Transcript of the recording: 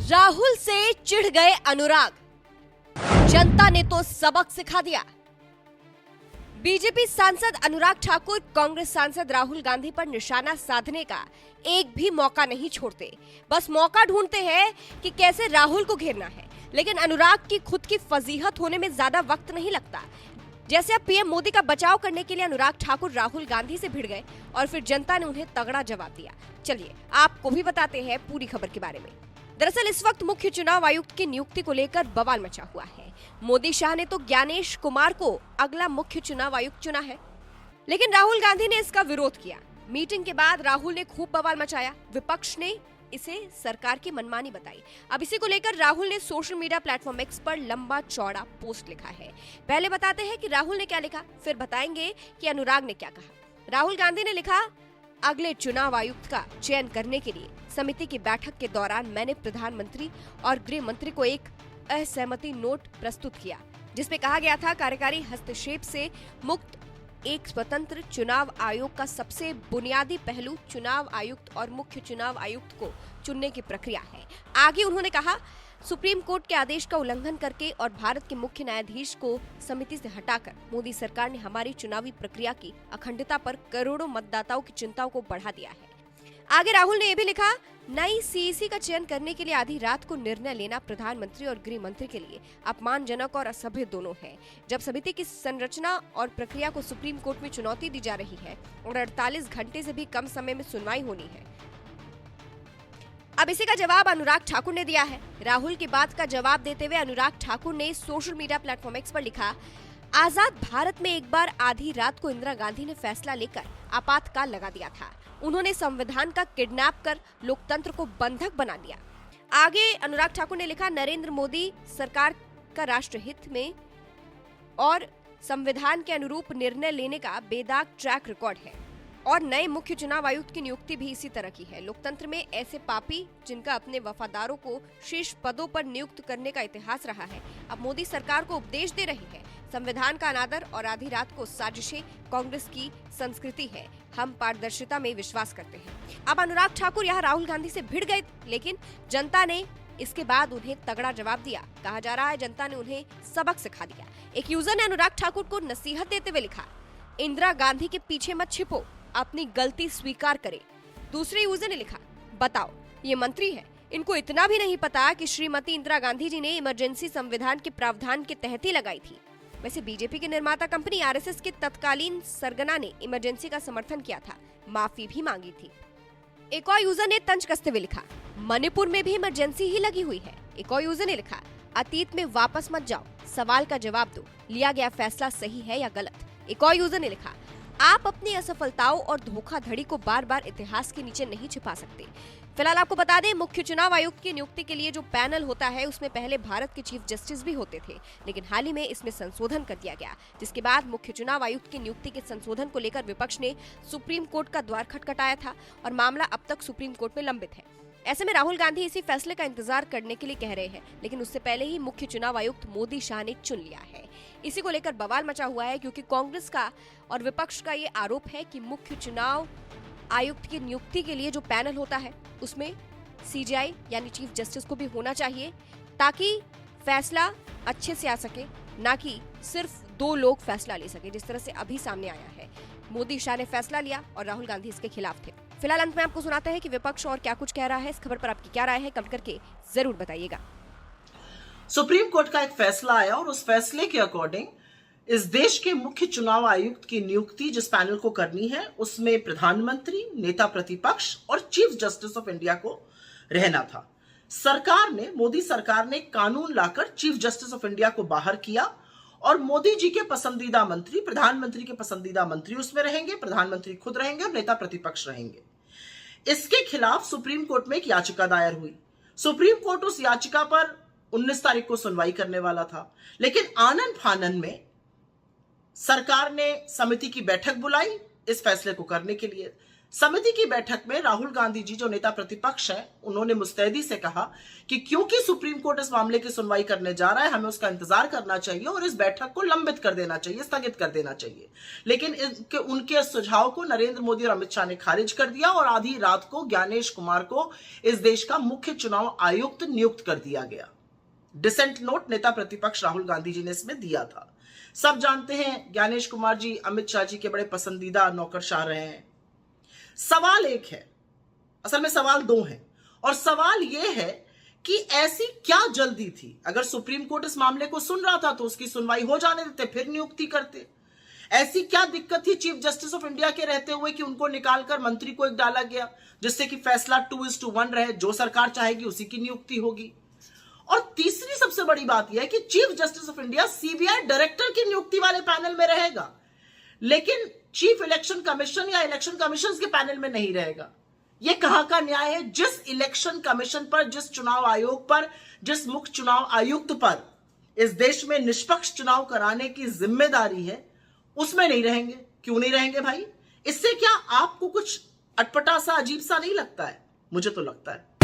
राहुल से चिढ़ गए अनुराग, जनता ने तो सबक सिखा दिया। बीजेपी सांसद अनुराग ठाकुर कांग्रेस सांसद राहुल गांधी पर निशाना साधने का एक भी मौका नहीं छोड़ते। बस मौका ढूंढते हैं कि कैसे राहुल को घेरना है, लेकिन अनुराग की खुद की फजीहत होने में ज्यादा वक्त नहीं लगता। जैसे अब पीएम मोदी का बचाव करने के लिए अनुराग ठाकुर राहुल गांधी से भिड़ गए और फिर जनता ने उन्हें तगड़ा जवाब दिया। चलिए आपको भी बताते हैं पूरी खबर के बारे में। दरअसल इस वक्त मुख्य चुनाव आयुक्त की नियुक्ति को लेकर बवाल मचा हुआ है। मोदी शाह ने तो ज्ञानेश कुमार को अगला मुख्य चुनाव आयुक्त चुना है, लेकिन राहुल गांधी ने इसका विरोध किया। मीटिंग के बाद राहुल ने खूब बवाल मचाया। विपक्ष ने इसे सरकार की मनमानी बताई। अब इसी को लेकर राहुल ने सोशल मीडिया प्लेटफॉर्म एक्स पर लंबा चौड़ा पोस्ट लिखा है। पहले बताते हैं कि राहुल ने क्या लिखा, फिर बताएंगे कि अनुराग ने क्या कहा। राहुल गांधी ने लिखा, अगले चुनाव आयुक्त का चयन करने के लिए समिति की बैठक के दौरान मैंने प्रधानमंत्री और गृह मंत्री को एक असहमति नोट प्रस्तुत किया, जिसमें कहा गया था कार्यकारी हस्तक्षेप से मुक्त एक स्वतंत्र चुनाव आयोग का सबसे बुनियादी पहलू चुनाव आयुक्त और मुख्य चुनाव आयुक्त को चुनने की प्रक्रिया है। आगे उन्होंने कहा, सुप्रीम कोर्ट के आदेश का उल्लंघन करके और भारत के मुख्य न्यायाधीश को समिति से हटाकर मोदी सरकार ने हमारी चुनावी प्रक्रिया की अखंडता पर करोड़ों मतदाताओं की चिंताओं को बढ़ा दिया है। आगे राहुल ने यह भी लिखा, नई सीईसी का चयन करने के लिए आधी रात को निर्णय लेना प्रधानमंत्री और गृह मंत्री के लिए अपमानजनक और असभ्य दोनों है। जब समिति की संरचना और प्रक्रिया को सुप्रीम कोर्ट में चुनौती दी जा रही है और 48 घंटे से भी कम समय में सुनवाई होनी है। अब इसी का जवाब अनुराग ठाकुर ने दिया है। राहुल की बात का जवाब देते हुए अनुराग ठाकुर ने सोशल मीडिया प्लेटफॉर्म एक्स पर लिखा, आजाद भारत में एक बार आधी रात को इंदिरा गांधी ने फैसला लेकर आपातकाल लगा दिया था। उन्होंने संविधान का किडनैप कर लोकतंत्र को बंधक बना दिया। आगे अनुराग ठाकुर ने लिखा, नरेंद्र मोदी सरकार का राष्ट्रहित में और संविधान के अनुरूप निर्णय लेने का बेदाग ट्रैक रिकॉर्ड है और नए मुख्य चुनाव आयुक्त की नियुक्ति भी इसी तरह की है। लोकतंत्र में ऐसे पापी जिनका अपने वफादारों को शीर्ष पदों पर नियुक्त करने का इतिहास रहा है, अब मोदी सरकार को उपदेश दे रही है। संविधान का अनादर और आधी रात को साजिशें कांग्रेस की संस्कृति है। हम पारदर्शिता में विश्वास करते हैं। अब अनुराग ठाकुर यहाँ राहुल गांधी से भिड़ गए, लेकिन जनता ने इसके बाद उन्हें तगड़ा जवाब दिया। कहा जा रहा है जनता ने उन्हें सबक सिखा दिया। एक यूजर ने अनुराग ठाकुर को नसीहत देते हुए लिखा, इंदिरा गांधी के पीछे मत छिपो, अपनी गलती स्वीकार करें। दूसरे यूजर ने लिखा, बताओ ये मंत्री है, इनको इतना भी नहीं पता कि श्रीमती इंदिरा गांधी जी ने इमरजेंसी संविधान के प्रावधान के तहत ही लगाई थी। वैसे बीजेपी की निर्माता कंपनी आरएसएस के तत्कालीन सरगना ने इमरजेंसी का समर्थन किया था, माफी भी मांगी थी। एक और यूजर ने तंज कसते हुए लिखा, मणिपुर में भी इमरजेंसी ही लगी हुई है। एक और यूजर ने लिखा, अतीत में वापस मत जाओ, सवाल का जवाब दो, लिया गया फैसला सही है या गलत। एक और यूजर ने लिखा, आप अपनी असफलताओं और धोखाधड़ी को बार बार इतिहास के नीचे नहीं छिपा सकते। फिलहाल आपको बता दें, मुख्य चुनाव आयुक्त की नियुक्ति के लिए जो पैनल होता है उसमें पहले भारत के चीफ जस्टिस भी होते थे, लेकिन हाल ही में इसमें संशोधन कर दिया गया, जिसके बाद मुख्य चुनाव आयुक्त की नियुक्ति के संशोधन को लेकर विपक्ष ने सुप्रीम कोर्ट का द्वार खटखटाया था और मामला अब तक सुप्रीम कोर्ट में लंबित है। ऐसे में राहुल गांधी इसी फैसले का इंतजार करने के लिए कह रहे हैं, लेकिन उससे पहले ही मुख्य चुनाव आयुक्त मोदी शाह ने चुन लिया है। इसी को लेकर बवाल मचा हुआ है, क्योंकि कांग्रेस का और विपक्ष का ये आरोप है कि मुख्य चुनाव आयुक्त की नियुक्ति के लिए जो पैनल होता है उसमें सीजेआई यानी चीफ जस्टिस को भी होना चाहिए, ताकि फैसला अच्छे से आ सके, ना कि सिर्फ 2 लोग फैसला ले सके, जिस तरह से अभी सामने आया है। मोदी शाह ने फैसला लिया और राहुल गांधी इसके खिलाफ थे। फिलहाल अंत में आपको सुनाते हैं कि विपक्ष और क्या कुछ कह रहा है। इस खबर पर आपकी क्या राय है, कमेंट करके जरूर बताइएगा। सुप्रीम कोर्ट का एक फैसला आया और उस फैसले के अकॉर्डिंग इस देश के मुख्य चुनाव आयुक्त की नियुक्ति जिस पैनल को करनी है उसमें प्रधानमंत्री, नेता प्रतिपक्ष और चीफ जस्टिस ऑफ इंडिया को रहना था। सरकार ने, मोदी सरकार ने कानून लाकर चीफ जस्टिस ऑफ इंडिया को बाहर किया और मोदी जी के पसंदीदा मंत्री, प्रधानमंत्री के पसंदीदा मंत्री उसमें रहेंगे, प्रधानमंत्री खुद रहेंगे और नेता प्रतिपक्ष रहेंगे। इसके खिलाफ सुप्रीम कोर्ट में एक याचिका दायर हुई। सुप्रीम कोर्ट उस याचिका पर 19 तारीख को सुनवाई करने वाला था, लेकिन आनन फानन में सरकार ने समिति की बैठक बुलाई इस फैसले को करने के लिए। समिति की बैठक में राहुल गांधी जी, जो नेता प्रतिपक्ष हैं, उन्होंने मुस्तैदी से कहा कि क्योंकि सुप्रीम कोर्ट इस मामले की सुनवाई करने जा रहा है, हमें उसका इंतजार करना चाहिए और इस बैठक को लंबित कर देना चाहिए, स्थगित कर देना चाहिए। लेकिन उनके सुझाव को नरेंद्र मोदी और अमित शाह ने खारिज कर दिया और आधी रात को ज्ञानेश कुमार को इस देश का मुख्य चुनाव आयुक्त नियुक्त कर दिया गया। डिसेंट नोट नेता प्रतिपक्ष राहुल गांधी जी ने इसमें दिया था। सब जानते हैं ज्ञानेश कुमार जी अमित शाह जी के बड़े पसंदीदा नौकरशाह रहे हैं। सवाल एक है, असल में सवाल दो हैं, और सवाल यह है कि ऐसी क्या जल्दी थी? अगर सुप्रीम कोर्ट इस मामले को सुन रहा था तो उसकी सुनवाई हो जाने देते, फिर नियुक्ति करते। ऐसी क्या दिक्कत थी चीफ जस्टिस ऑफ इंडिया के रहते हुए कि उनको निकालकर मंत्री को एक डाला गया, जिससे कि फैसला 2:1 रहे, जो सरकार चाहेगी उसी की नियुक्ति होगी। और तीसरी सबसे बड़ी बात यह है कि chief justice of India CBI director की नियुक्ति वाले पैनल में रहेगा, लेकिन चीफ इलेक्शन कमीशन या इलेक्शन कमीशन के पैनल में नहीं रहेगा। यह कहां का न्याय है? जिस इलेक्शन कमीशन पर, जिस चुनाव आयोग पर, जिस मुख्य चुनाव आयुक्त पर इस देश में निष्पक्ष चुनाव कराने की जिम्मेदारी है, उसमें नहीं रहेंगे। क्यों नहीं रहेंगे भाई? इससे क्या आपको कुछ अटपटा सा, अजीब सा नहीं लगता है? मुझे तो लगता है।